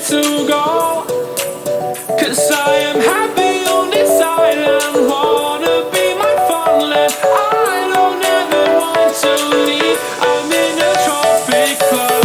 to go. 'Cause I am happy on this island, wanna be my farmland. I don't ever want to leave, I'm in a tropic club.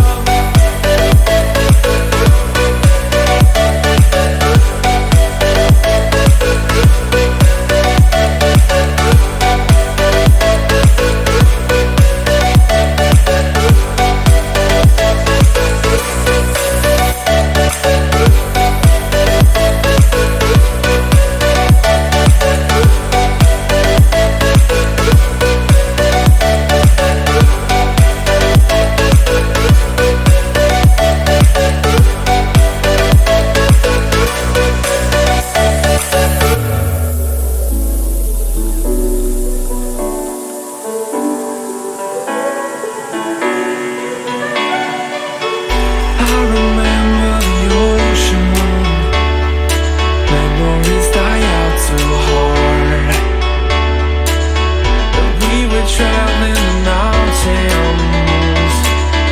Traveling the mountains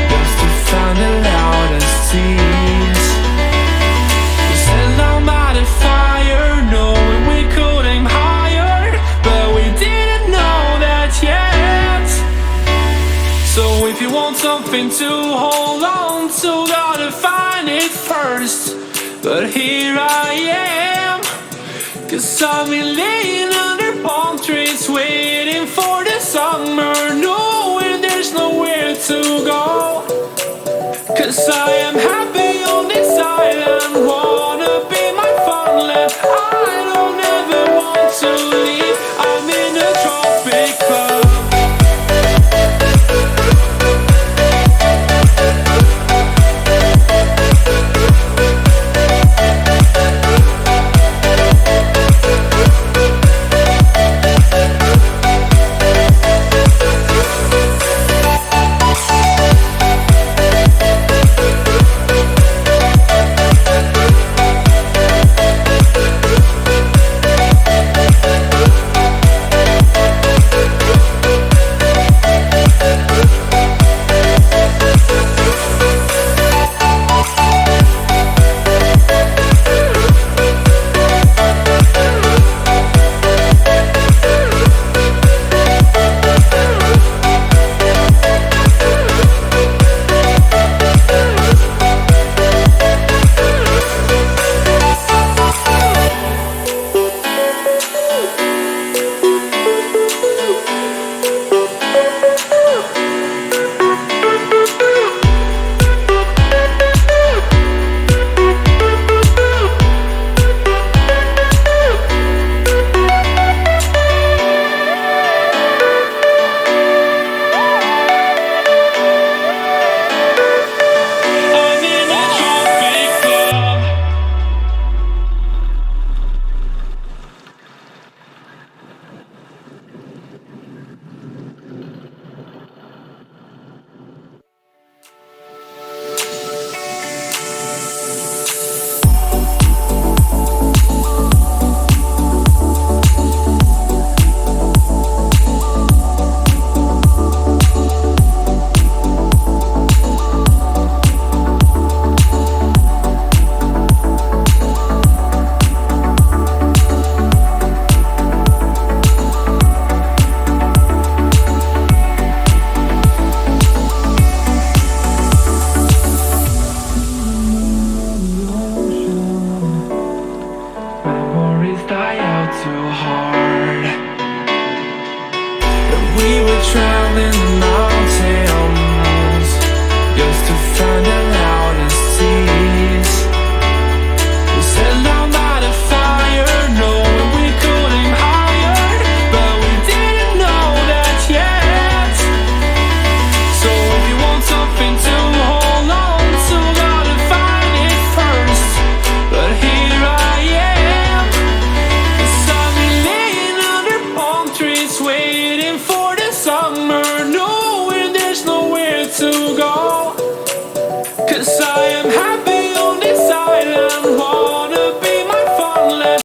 just to find the loudest tears. We set down by the fire, knowing we could aim higher, but we didn't know that yet. So if you want something to hold on to, gotta find it first. But here I am, 'cause I've been laying under palm trees waiting for the summer, knowing there's nowhere to go. 'Cause I am happy